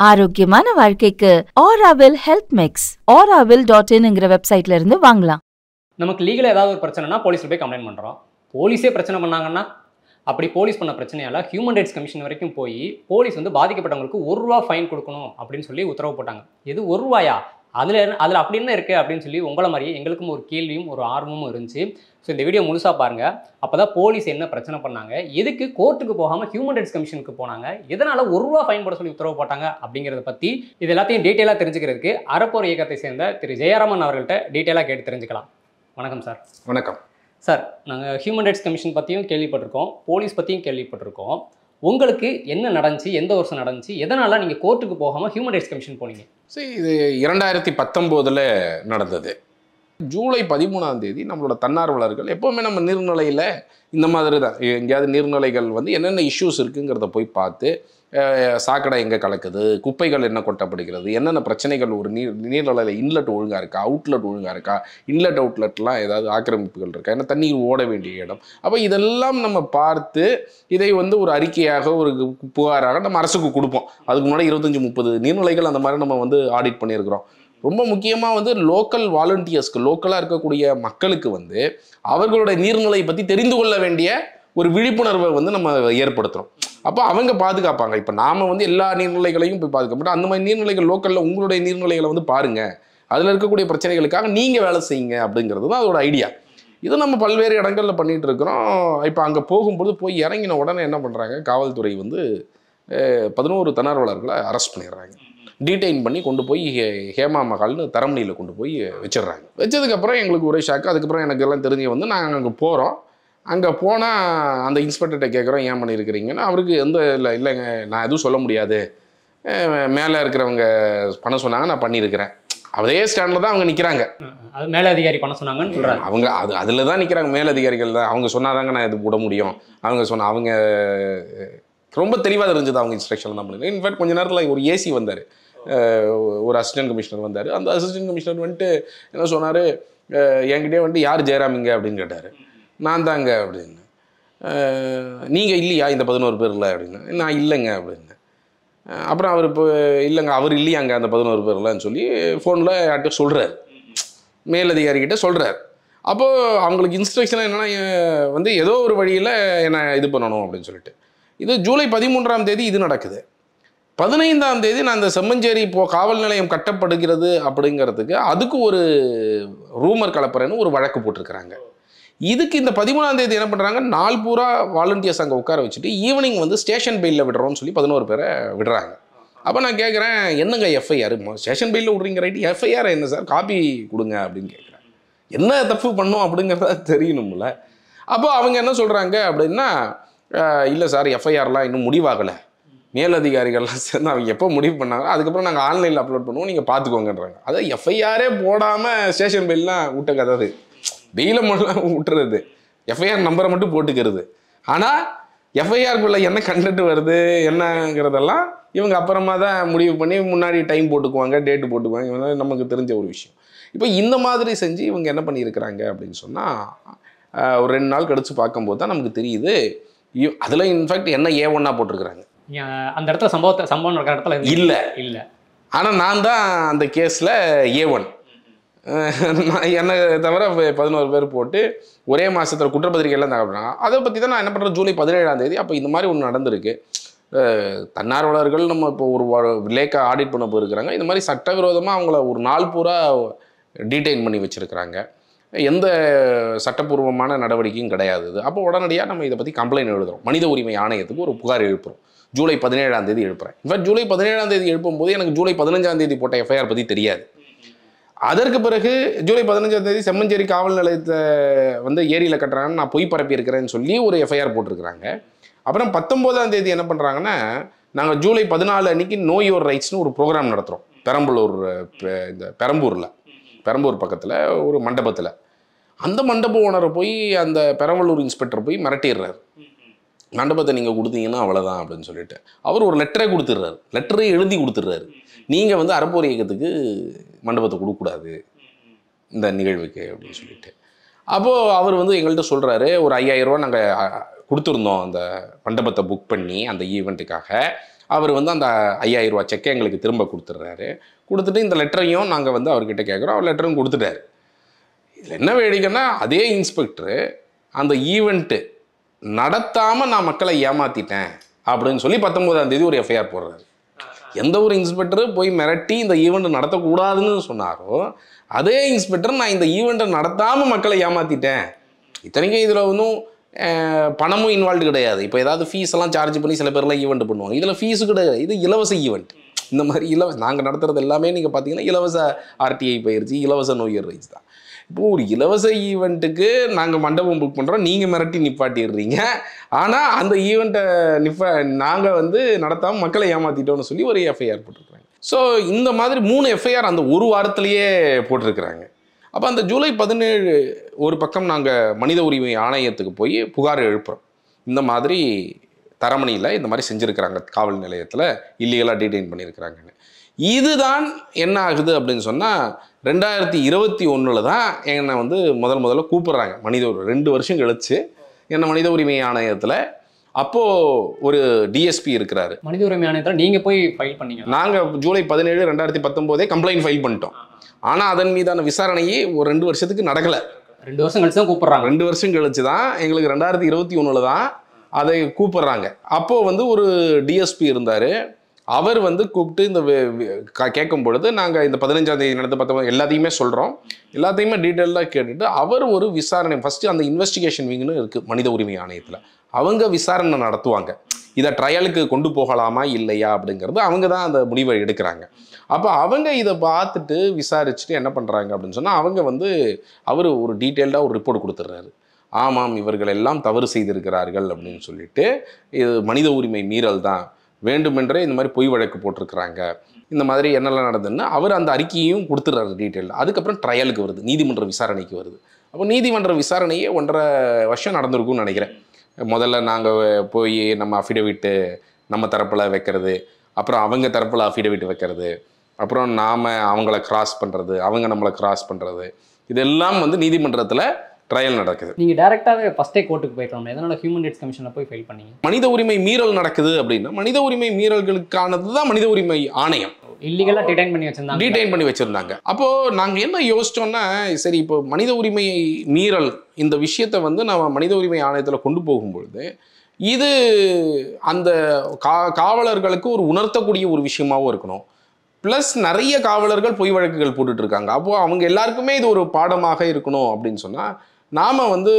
ஆரோக்கியமான வாழ்க்கைக்கு Aaravil health mix auravil.in வெப்சைட்ல இருந்து வாங்கலாம். நமக்கு லீகலாக ஏதாவது ஒரு பிரச்சனைனா போலீஸில் போய் கம்ப்ளைண்ட் பண்ணுறோம். போலீஸே பிரச்சனை பண்ணாங்கன்னா அப்படி போலீஸ் பண்ண பிரச்சனையால் ஹியூமன் ரைட்ஸ் கமிஷன் வரைக்கும் போய் போலீஸ் வந்து பாதிக்கப்பட்டவங்களுக்கு ₹1 ஃபைன் கொடுக்கணும் அப்படின்னு சொல்லி உத்தரவு போட்டாங்க. எது ₹1? அதில் அப்படி என்ன இருக்குது அப்படின்னு சொல்லி உங்களை மாதிரியே எங்களுக்கும் ஒரு கேள்வியும் ஒரு ஆர்வமும் இருந்துச்சு. ஸோ இந்த வீடியோ முழுசாக பாருங்கள். அப்போ தான் போலீஸ் என்ன பிரச்சனை பண்ணாங்க, எதுக்கு கோர்ட்டுக்கு போகாமல் ஹியூமன் ரைட்ஸ் கமிஷனுக்கு போனாங்க, எதனால் ₹1 ஃபைன் போட சொல்லி உத்தரவு போட்டாங்க அப்படிங்கிறத பற்றி இது எல்லாத்தையும் டீட்டெயிலாக தெரிஞ்சுக்கிறதுக்கு அறப்போர் இயக்கத்தை சேர்ந்த திரு ஜெயராமன் அவர்கள்ட்ட டீட்டெயிலாக கேட்டு தெரிஞ்சுக்கலாம். வணக்கம் சார். வணக்கம் சார். நாங்கள் ஹியூமன் ரைட்ஸ் கமிஷன் பற்றியும் கேள்விப்பட்டிருக்கோம், போலீஸ் பற்றியும் கேள்விப்பட்டிருக்கோம். உங்களுக்கு என்ன நடந்துச்சு, எந்த வருஷம் நடந்துச்சு, எதனால் நீங்கள் கோர்ட்டுக்கு போகாமல் ஹியூமன் ரைட்ஸ் கமிஷன் போனீங்க? சரி, இது 2019 நடந்தது. ஜூலை 13 நம்மளோட தன்னார்வலர்கள் எப்போவுமே நம்ம நீர்நிலையில் இந்த மாதிரி தான் எங்கேயாவது நீர்நிலைகள் வந்து என்னென்ன இஷ்யூஸ் இருக்குங்கிறத போய் பார்த்து சாக்கடை எங்கே கலக்குது, குப்பைகள் என்ன கொட்டப்படுகிறது, என்னென்ன பிரச்சனைகள் ஒரு நீர்நிலையில் இன்லெட் ஒழுங்காக இருக்கா, அவுட்லெட் ஒழுங்காக இருக்கா, இன்லெட் அவுட்லெட்லாம் ஏதாவது ஆக்கிரமிப்புகள் இருக்கா, ஏன்னா தண்ணீர் ஓட வேண்டிய இடம். அப்போ இதெல்லாம் நம்ம பார்த்து இதை வந்து ஒரு அறிக்கையாக ஒரு புகாராக நம்ம அரசுக்கு கொடுப்போம். அதுக்கு முன்னாடி 25-30 நீர்நிலைகள் அந்த மாதிரி நம்ம வந்து ஆடிட் பண்ணியிருக்கிறோம். ரொம்ப முக்கியமாக வந்து லோக்கல் வாலண்டியர்ஸ்க்கு, லோக்கலாக இருக்கக்கூடிய மக்களுக்கு வந்து அவர்களுடைய நீர்நிலையை பற்றி தெரிந்து கொள்ள வேண்டிய ஒரு விழிப்புணர்வை வந்து நம்ம ஏற்படுத்துகிறோம். அப்போ அவங்க பாதுகாப்பாங்க. இப்போ நாம் வந்து எல்லா நீர்நிலைகளையும் போய் பாதுகாக்க மாட்டோம். அந்த மாதிரி நீர்நிலைகள் லோக்கலில் உங்களுடைய நீர்நிலைகளை வந்து பாருங்கள், அதில் இருக்கக்கூடிய பிரச்சனைகளுக்காக நீங்கள் வேலை செய்யுங்க அப்படிங்கிறது தான் அதோட ஐடியா. இது நம்ம பல்வேறு இடங்களில் பண்ணிகிட்டு இருக்கிறோம். இப்போ அங்கே போகும்போது போய் இறங்கின உடனே என்ன பண்ணுறாங்க, காவல்துறை வந்து 11 தன்னார்வலர்களை அரெஸ்ட் பண்ணிடுறாங்க. டீடைன் பண்ணி கொண்டு போய் ஹேமா மஹால்னு தரமணியில் கொண்டு போய் வச்சிடுறாங்க. வச்சதுக்கப்புறம் எங்களுக்கு ஒரே ஷாக்கு. அதுக்கப்புறம் எனக்கு எல்லாம் தெரிஞ்சு வந்து நாங்கள் அங்கே போகிறோம். அங்கே போனால் அந்த இன்ஸ்பெக்டர்கிட்ட கேட்குறோம், ஏன் பண்ணியிருக்கிறீங்கன்னு. அவருக்கு இல்லைங்க நான் எதுவும் சொல்ல முடியாது, மேலே இருக்கிறவங்க பண்ண சொன்னாங்க, நான் பண்ணியிருக்கிறேன். அதே ஸ்டாண்டில் தான் அவங்க நிற்கிறாங்க. அது மேலதிகாரி பண்ண சொன்னாங்கன்னு சொல்கிறாங்க. அவங்க அதில் தான் நிற்கிறாங்க, மேலதிகாரிகள் தான். அவங்க சொன்னாதாங்க நான் இது விட முடியும். அவங்க ரொம்ப தெளிவாக தெரிஞ்சது, அவங்க இன்ஸ்ட்ரக்ஷன் தான் பண்ணிருக்காங்க. இன்ஃபேக்ட் கொஞ்ச நேரத்தில் ஒரு ஏசி வந்தார், ஒரு அசிஸ்டன்ட் கமிஷனர் வந்தார். அந்த அசிஸ்டன்ட் கமிஷனர் வந்துட்டு என்ன சொன்னார், என்கிட்டே வந்துட்டு யார் ஜெயராமிங்க அப்படின்னு கேட்டார். நான் தாங்க அப்படின்னு. நீங்கள் இல்லையா இந்த 11 பேரில் அப்படின்னு. நான் இல்லைங்க அப்படின்னு. அப்புறம் அவர் இப்போ இல்லைங்க அவர் இல்லையாங்க அந்த 11 பேர்லன்னு சொல்லி ஃபோனில் யார்கிட்ட சொல்கிறார், மேலதிகாரிகிட்ட சொல்கிறார். அப்போது அவங்களுக்கு இன்ஸ்ட்ரக்ஷன் என்னென்னா வந்து ஏதோ ஒரு வழியில் என்னை இது பண்ணணும் அப்படின்னு சொல்லிட்டு. இது ஜூலை 13 இது நடக்குது. 15 நான் அந்த செம்மஞ்சேரி காவல் நிலையம் கட்டப்படுகிறது அப்படிங்கிறதுக்கு அதுக்கு ஒரு ரூமர் கலப்புறேன்னு ஒரு வழக்கு போட்டிருக்கிறாங்க. இதுக்கு இந்த 13 என்ன பண்ணுறாங்க, நாள் பூரா வாலண்டியர்ஸ் அங்கே உட்கார வச்சுட்டு ஈவினிங் வந்து ஸ்டேஷன் பெயிலில் விடுறோம்னு சொல்லி 11 பேரை விடுறாங்க. அப்போ நான் கேட்குறேன், என்னங்க எஃப்ஐஆர், ஸ்டேஷன் பெயிலில் விட்றீங்க ரைட்டு, எஃப்ஐஆர் என்ன சார், காப்பி கொடுங்க அப்படின்னு கேட்குறேன். என்ன தப்பு பண்ணோம் அப்படிங்கிறத தெரியணும்ல. அப்போ அவங்க என்ன சொல்கிறாங்க அப்படின்னா, இல்லை சார் எஃப்ஐஆர்லாம் இன்னும் முடிவாகலை, மேலதிகாரிகள்லாம் சேர்ந்து அவங்க எப்போ முடிவு பண்ணாங்க, அதுக்கப்புறம் நாங்கள் ஆன்லைனில் அப்லோட் பண்ணுவோம், நீங்கள் பார்த்துக்கோங்கன்றாங்க. அதாவது எஃப்ஐஆரே போடாமல் ஸ்டேஷன் பெயிலெலாம் விட்ட கதை அது. பெயிலை மட்டும் விட்டுறது, எஃப்ஐஆர் நம்பரை மட்டும் போட்டுக்கிறது. ஆனால் எஃப்ஐஆருக்குள்ளே என்ன கண்டென்ட் வருது என்னங்கிறதெல்லாம் இவங்க அப்புறமா தான் முடிவு பண்ணி முன்னாடி டைம் போட்டுக்குவாங்க, டேட்டு போட்டுக்குவாங்க. இவங்க நமக்கு தெரிஞ்ச ஒரு விஷயம். இப்போ இந்த மாதிரி செஞ்சு இவங்க என்ன பண்ணியிருக்கிறாங்க அப்படின்னு சொன்னால் ஒரு 2 நாள் கழித்து பார்க்கும்போது தான் நமக்கு தெரியுது. அதில் இன்ஃபேக்ட் என்ன A1 போட்டிருக்கிறாங்க. அந்த இடத்துல சம்பவம் நடக்கிற இடத்துல இல்லை. ஆனால் நான் தான் அந்த கேஸில் A1. என்னை தவிர 11 பேர் போட்டு ஒரே மாதத்தில் குற்றப்பத்திரிகைலாம் தகவல்னா அதை பற்றி தான் நான் என்ன பண்ணுறேன். ஜூலை 17 அப்போ இந்த மாதிரி ஒன்று நடந்திருக்கு. தன்னார்வலர்கள் நம்ம இப்போ ஒரு லேக்கை ஆடிட் பண்ண போயிருக்கிறாங்க. இந்த மாதிரி சட்டவிரோதமாக அவங்கள ஒரு நாள் பூரா டீடைன் பண்ணி வச்சுருக்கிறாங்க. எந்த சட்டப்பூர்வமான நடவடிக்கையும் கிடையாது. அப்போ உடனடியாக நம்ம இதை பற்றி கம்ப்ளைண்ட் எழுதுகிறோம். மனித உரிமை ஆணையத்துக்கு ஒரு புகார் எழுப்புகிறோம். ஜூலை 17 எழுப்புகிறேன். இன்ஃபேக்ட் ஜூலை 17 எழுப்பும்போது எனக்கு ஜூலை 15 போட்ட எஃப்ஐஆர் பற்றி தெரியாது. அதற்கு பிறகு ஜூலை 15 செம்மஞ்சேரி காவல் நிலையத்தை வந்து ஏரியில் கட்டுறாங்கன்னு நான் பொய் பரப்பி இருக்கிறேன்னு சொல்லி ஒரு எஃப்ஐஆர் போட்டிருக்கிறாங்க. அப்புறம் 19 என்ன பண்ணுறாங்கன்னா, நாங்கள் ஜூலை 14 அன்னைக்கு நோ யுவர் ரைட்ஸ்னு ஒரு ப்ரோக்ராம் நடத்துகிறோம். இந்த பெரம்பூர் பக்கத்தில் ஒரு மண்டபத்தில். அந்த மண்டப ஓனரை போய் அந்த பெரம்பலூர் இன்ஸ்பெக்டர் போய் மிரட்டிடுறாரு. மண்டபத்தை நீங்கள் கொடுத்தீங்கன்னா அவ்வளோதான் அப்படின்னு சொல்லிட்டு அவர் ஒரு லெட்டரே கொடுத்துட்றாரு. லெட்டரே எழுதி கொடுத்துட்றாரு, நீங்கள் வந்து அறப்போர் இயக்கத்துக்கு மண்டபத்தை கொடுக்கக்கூடாது இந்த நிகழ்வுக்கு அப்படின்னு சொல்லிட்டு. அப்போது அவர் வந்து எங்கள்கிட்ட சொல்கிறாரு, ஒரு 5000 ரூபா நாங்கள் கொடுத்துருந்தோம் அந்த மண்டபத்தை புக் பண்ணி அந்த ஈவெண்ட்டுக்காக. அவர் வந்து அந்த 5000 ரூபா செக்கை எங்களுக்கு திரும்ப கொடுத்துட்றாரு. கொடுத்துட்டு இந்த லெட்டரையும் நாங்கள் வந்து அவர்கிட்ட கேட்குறோம். அவர் லெட்டரும் கொடுத்துட்டாரு. இதில் என்ன வேடிக்கைன்னா, அதே இன்ஸ்பெக்டரு அந்த ஈவெண்ட்டு நடத்தாமல் நான் மக்களை ஏமாற்றிட்டேன் அப்படின்னு சொல்லி 19ஆம் தேதி ஒரு எஃப்ஐஆர் போடுறாரு. எந்த ஒரு இன்ஸ்பெக்டரு போய் மிரட்டி இந்த ஈவெண்ட் நடத்தக்கூடாதுன்னு சொன்னாரோ, அதே இன்ஸ்பெக்டர் நான் இந்த ஈவெண்ட்டை நடத்தாமல் மக்களை ஏமாற்றிட்டேன். இத்தனைக்கும் இதில் ஒன்றும் பணமும் இன்வால்வ்டு கிடையாது. இப்போ ஏதாவது ஃபீஸ் எல்லாம் சார்ஜ் பண்ணி சில பேர்லாம் ஈவெண்ட் பண்ணுவாங்க. இதில் ஃபீஸு கிடையாது. இது இலவச ஈவெண்ட். இந்த மாதிரி நாங்கள் நடத்துறது எல்லாமே நீங்கள் பார்த்தீங்கன்னா இலவச ஆர்டிஐ பயிற்சி, இலவச நோயர் ரைஸ் தான். இப்போது ஒரு இலவச ஈவெண்ட்டுக்கு நாங்கள் மண்டபம் புக் பண்ணுறோம், நீங்கள் மிரட்டி நிப்பாட்டிடுறீங்க. ஆனால் அந்த ஈவெண்ட்டை நாங்கள் வந்து நடத்தாமல் மக்களை ஏமாற்றிட்டோன்னு சொல்லி ஒரு எஃப்ஐஆர் போட்டிருக்கிறாங்க. ஸோ இந்த மாதிரி 3 எஃப்ஐஆர் அந்த ஒரு வாரத்திலேயே போட்டிருக்கிறாங்க. அப்போ அந்த ஜூலை 17 ஒரு பக்கம் நாங்கள் மனித உரிமை ஆணையத்துக்கு போய் புகார் எழுப்புகிறோம். இந்த மாதிரி தரமணியில் இந்த மாதிரி செஞ்சுருக்கிறாங்க, காவல் நிலையத்தில் இல்லீகலாக டீடைன் பண்ணியிருக்கிறாங்கன்னு. இதுதான் என்ன ஆகுது அப்படின்னு சொன்னால், 2021 தான் என்னை வந்து முதல்ல கூப்பிட்றாங்க. 2 வருஷம் கழிச்சு என்னை மனித உரிமை ஆணையத்தில். அப்போது ஒரு டிஎஸ்பி இருக்கிறாரு. மனித உரிமை ஆணையத்தில் நீங்கள் போய் ஃபைல் பண்ணீங்க? நாங்கள் ஜூலை 17, 2019 கம்ப்ளைண்ட் ஃபைல் பண்ணிட்டோம். ஆனால் அதன் மீதான விசாரணையே ஒரு 2 வருஷத்துக்கு நடக்கலை. 2 வருஷம் கழிச்சு தான் கூப்பிட்றாங்க. 2 வருஷம் கழிச்சு தான் எங்களுக்கு 2021 தான் அதை கூப்பிட்றாங்க. அப்போது வந்து ஒரு டிஎஸ்பி இருந்தார். அவர் வந்து கூப்பிட்டு இந்த கேட்கும் பொழுது நாங்கள் இந்த 15ஆம் தேதி நடந்து 19 எல்லாத்தையுமே சொல்கிறோம். எல்லாத்தையுமே டீட்டெயிலாக கேட்டுட்டு அவர் ஒரு விசாரணை, ஃபஸ்ட்டு அந்த இன்வெஸ்டிகேஷன் விங்னு இருக்குது மனித உரிமை ஆணையத்தில். அவங்க விசாரணை நடத்துவாங்க. இதை ட்ரையலுக்கு கொண்டு போகலாமா இல்லையா அப்படிங்கிறது அவங்க தான் அந்த முடிவை எடுக்கிறாங்க. அப்போ அவங்க இதை பார்த்துட்டு விசாரிச்சுட்டு என்ன பண்ணுறாங்க அப்படின்னு சொன்னால், அவங்க வந்து அவர் ஒரு டீட்டெயில்டாக ஒரு ரிப்போர்ட் கொடுத்துட்றாரு. ஆமாம், இவர்கள் எல்லாம் தவறு செய்திருக்கிறார்கள் அப்படின்னு சொல்லிட்டு, இது மனித உரிமை மீறல் தான், வேண்டுமென்றே இந்த மாதிரி பொய் வழக்கு போட்டிருக்கிறாங்க, இந்த மாதிரி என்னெல்லாம் நடந்ததுன்னு அவர் அந்த அறிக்கையையும் கொடுத்துட்றாரு டீட்டெயில். அதுக்கப்புறம் ட்ரையலுக்கு வருது, நீதிமன்ற விசாரணைக்கு வருது. அப்போ நீதிமன்ற விசாரணையே 1.5 வருஷம் நடந்திருக்கும்னு நினைக்கிறேன். முதல்ல நாங்கள் போய் நம்ம அஃபிடவிட்டு நம்ம தரப்பில் வைக்கிறது, அப்புறம் அவங்க தரப்பில் அஃபிடவிட் வைக்கிறது, அப்புறம் நாம் அவங்கள கிராஸ் பண்ணுறது, அவங்க நம்மளை கிராஸ் பண்ணுறது, இதெல்லாம் வந்து நீதிமன்றத்தில் ட்ரையல் நடக்குது. நீங்கள் டேரெக்டாகவே ஃபஸ்ட்டே கோர்ட்டுக்கு போயிட்டோம். எதனால் ஹியூமன் ரைட்ஸ் கமிஷனில் போய் ஃபைல் பண்ணீங்க? மனித உரிமை மீறல் நடக்குது அப்படின்னா, மனித உரிமை மீறல்களுக்கானது தான் மனித உரிமை ஆணையம். இல்லீகலாக டீடைன் பண்ணி வச்சுருந்தாங்க. அப்போது நாங்கள் என்ன யோசித்தோன்னா, சரி இப்போ மனித உரிமை மீறல் இந்த விஷயத்தை வந்து நம்ம மனித உரிமை ஆணையத்தில் கொண்டு போகும்பொழுது இது அந்த காவலர்களுக்கு ஒரு உணர்த்தக்கூடிய ஒரு விஷயமாகவும் இருக்கணும். ப்ளஸ் நிறைய காவலர்கள் பொய் வழக்குகள் போட்டுட்ருக்காங்க. அப்போது அவங்க எல்லாருக்குமே இது ஒரு பாடமாக இருக்கணும் அப்படின்னு சொன்னால், நாம் வந்து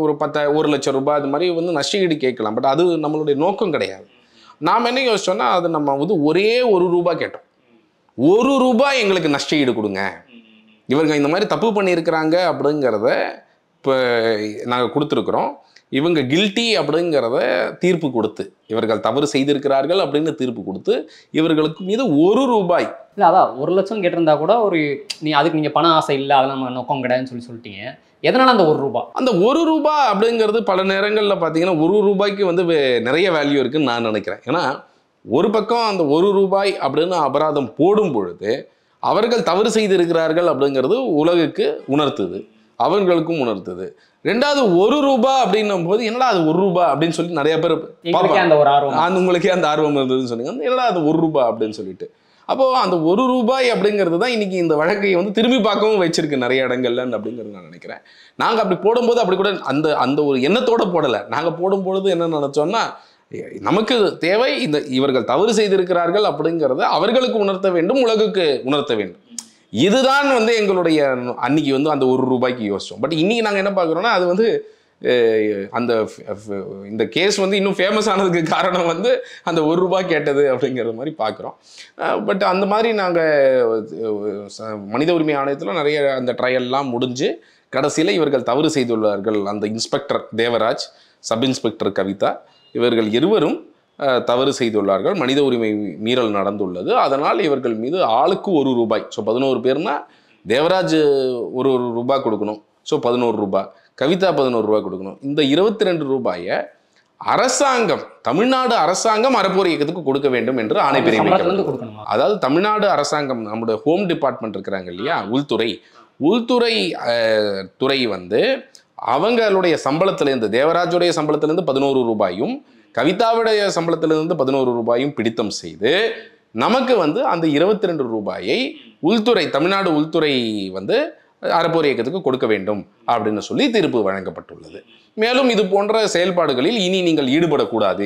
ஒரு 1 லட்சம் ரூபாய் அது மாதிரி வந்து நஷ்டஈடு கேட்கலாம். பட் அது நம்மளுடைய நோக்கம் கிடையாது. நாம் என்ன யோசிச்சோன்னா, அது நம்ம வந்து ஒரே 1 ரூபாய் கேட்டோம். 1 ரூபாய் எங்களுக்கு நஷ்டஈடு கொடுங்க, இவங்க இந்த மாதிரி தப்பு பண்ணியிருக்கிறாங்க அப்படிங்கிறத இப்போ நாங்கள் கொடுத்துருக்குறோம். இவங்க கில்ட்டி அப்படிங்கிறத தீர்ப்பு கொடுத்து, இவர்கள் தவறு செய்திருக்கிறார்கள் அப்படின்னு தீர்ப்பு கொடுத்து, இவர்களுக்கு மீது 1 ரூபாய் இல்லை, அதான் 1 லட்சம் கேட்டிருந்தா கூட ஒரு அதுக்கு நீங்கள் பண ஆசை இல்லை, அதெல்லாம் நம்ம நோக்கம் கிடையாதுன்னு சொல்லிட்டீங்க. எதனால் அந்த 1 ரூபாய்? அந்த 1 ரூபாய் அப்படிங்கிறது பல நேரங்களில் பார்த்தீங்கன்னா 1 ரூபாய்க்கு வந்து நிறைய வேல்யூ இருக்குதுன்னு நான் நினைக்கிறேன். ஏன்னா ஒரு பக்கம் அந்த 1 ரூபாய் அப்படின்னு அபராதம் போடும் பொழுது அவர்கள் தவறு செய்திருக்கிறார்கள் அப்படிங்கிறது உலகுக்கு உணர்த்துது, அவர்களுக்கும் உணர்த்துது. 2வது 1 ரூபாய் அப்படின்னும் போது என்னடா அது 1 ரூபாய் அப்படின்னு சொல்லி நிறைய பேர் உங்களுக்கே அந்த ஆர்வம் இருந்ததுன்னு சொன்னீங்க. என்னடா அது 1 ரூபாய் அப்படின்னு சொல்லிட்டு. அப்போது அந்த 1 ரூபாய் அப்படிங்கிறது தான் இன்றைக்கி இந்த வழக்கை வந்து திரும்பி பார்க்கவும் வச்சிருக்கு நிறைய இடங்கள்ல அப்படிங்கிறது நான் நினைக்கிறேன். நாங்கள் அப்படி போடும்போது அப்படி கூட அந்த ஒரு எண்ணத்தோடு போடலை. நாங்கள் போடும்பொழுது என்ன நினச்சோன்னா, நமக்கு தேவை இவர்கள் தவறு செய்திருக்கிறார்கள் அப்படிங்கிறத அவர்களுக்கு உணர்த்த வேண்டும், உலகுக்கு உணர்த்த வேண்டும். இதுதான் வந்து எங்களுடைய அன்னைக்கு வந்து அந்த 1 ரூபாய்க்கு யோசித்தோம். பட் இன்றைக்கி நாங்கள் என்ன பார்க்குறோன்னா, அது வந்து இந்த கேஸ் வந்து இன்னும் ஃபேமஸ் ஆனதுக்கு காரணம் வந்து அந்த 1 ரூபாய் கேட்டது அப்படிங்கிற மாதிரி பார்க்குறோம். பட் அந்த மாதிரி நாங்கள் மனித உரிமை ஆணையத்தில் நிறைய அந்த ட்ரையல்லாம் முடிஞ்சு கடைசியில் இவர்கள் தவறு செய்துள்ளார்கள். அந்த inspector Devaraj, sub inspector Kavitha, இவர்கள் இருவரும் தவறு செய்துள்ளார்கள், மனித உரிமை மீறல் நடந்துள்ளது, அதனால் இவர்கள் மீது ஆளுக்கு 1 ரூபாய், ஸோ 11 பேர்னா தேவராஜ் 1 ரூபாய் கொடுக்கணும், ஸோ 11 ரூபாய், கவிதா 11 ரூபாய் கொடுக்கணும். இந்த 22 ரூபாயை அரசாங்கம், தமிழ்நாடு அரசாங்கம் அறப்போர் இயக்கத்துக்கு கொடுக்க வேண்டும் என்று ஆணை பிறப்பிக்கப்பட்டது. அதாவது தமிழ்நாடு அரசாங்கம், நம்முடைய ஹோம் டிபார்ட்மெண்ட் இருக்கிறாங்க இல்லையா, உள்துறை துறை வந்து அவங்களுடைய சம்பளத்திலேருந்து, தேவராஜுடைய சம்பளத்திலேருந்து 11 ரூபாயும், கவிதாவுடைய சம்பளத்திலிருந்து 11 ரூபாயும் பிடித்தம் செய்து நமக்கு வந்து அந்த 22 ரூபாயை உள்துறை, தமிழ்நாடு உள்துறை வந்து அறப்போர் இயக்கத்துக்கு கொடுக்க வேண்டும் அப்படின்னு சொல்லி தீர்ப்பு வழங்கப்பட்டுள்ளது. மேலும் இது போன்ற செயல்பாடுகளில் இனி நீங்கள் ஈடுபடக்கூடாது.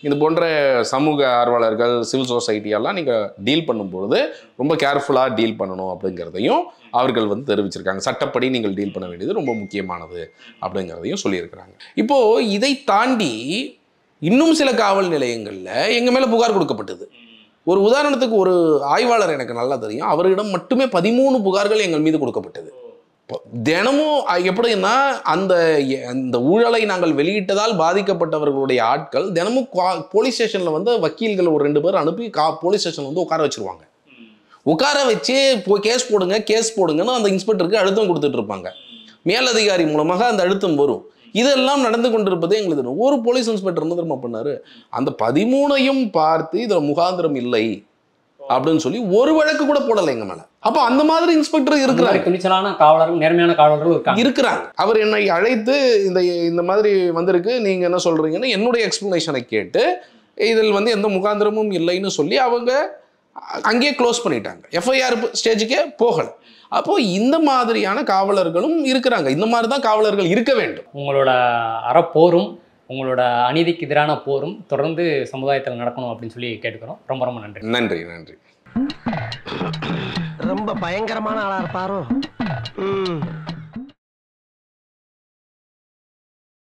இது போன்ற சமூக ஆர்வலர்கள், சிவில் சொசைட்டியெல்லாம் நீங்கள் டீல் பண்ணும்பொழுது ரொம்ப கேர்ஃபுல்லாக டீல் பண்ணணும் அப்படிங்கிறதையும் அவர்கள் வந்து தெரிவிச்சிருக்காங்க. சட்டப்படி நீங்கள் டீல் பண்ண வேண்டியது ரொம்ப முக்கியமானது அப்படிங்கிறதையும் சொல்லியிருக்கிறாங்க. இப்போது இதை தாண்டி இன்னும் சில காவல் நிலையங்களில் எங்கள் மேலே புகார் கொடுக்கப்பட்டது. ஒரு உதாரணத்துக்கு ஒரு ஆய்வாளர் எனக்கு நல்லா தெரியும், அவரிடம் மட்டுமே 13 புகார்கள் எங்கள் மீது கொடுக்கப்பட்டது. தினமும் எப்படின்னா அந்த ஊழலை நாங்கள் வெளியிட்டதால் பாதிக்கப்பட்டவர்களுடைய ஆட்கள் தினமும் போலீஸ் ஸ்டேஷனில் வந்து வக்கீல்கள் ஒரு 2 பேர் அனுப்பி போலீஸ் ஸ்டேஷனில் வந்து உட்கார வச்சிருவாங்க. உட்கார வச்சு கேஸ் போடுங்கன்னு அந்த இன்ஸ்பெக்டருக்கு அழுத்தம் கொடுத்துட்டு இருப்பாங்க. மேலதிகாரி மூலமாக அந்த அழுத்தம் வரும். இதெல்லாம் நடந்து கொண்டிருப்பதே எங்களுக்கு ஒரு போலீஸ் இன்ஸ்பெக்டர் என்ன தெரியுமா பண்ணாரு, அந்த 13ஐயும் பார்த்து இதில் முகாந்திரம் இல்லை அப்படின்னு சொல்லி ஒரு வழக்கு கூட போடலை எங்க மேல. அப்போ அந்த மாதிரி இன்ஸ்பெக்டர் இருக்கிறாங்க, துணிச்சலான காவலர்கள், நேர்மையான காவலர்கள் இருக்கிறாங்க. அவர் என்னை அழைத்து இந்த மாதிரி வந்திருக்கு, நீங்க என்ன சொல்றீங்கன்னு என்னுடைய எக்ஸ்பிளனேஷனை கேட்டு இதில் வந்து எந்த முகாந்திரமும் இல்லைன்னு சொல்லி அவங்க அங்கேயே க்ளோஸ் பண்ணிட்டாங்க. எஃப்ஐஆர் ஸ்டேஜுக்கே போகலை. அப்போ இந்த மாதிரியான காவலர்களும் இருக்கிறாங்க. இந்த மாதிரி தான் காவலர்கள் இருக்க வேண்டும். உங்களோட அறப்போரும் உங்களோட அநீதிக்கு எதிரான போரும் தொடர்ந்து சமுதாயத்தில் நடக்கணும் அப்படின்னு சொல்லி கேட்டுக்கிறோம். ரொம்ப ரொம்ப நன்றி. நன்றி நன்றி. ரொம்ப பயங்கரமான ஆளா இருப்பாரோ.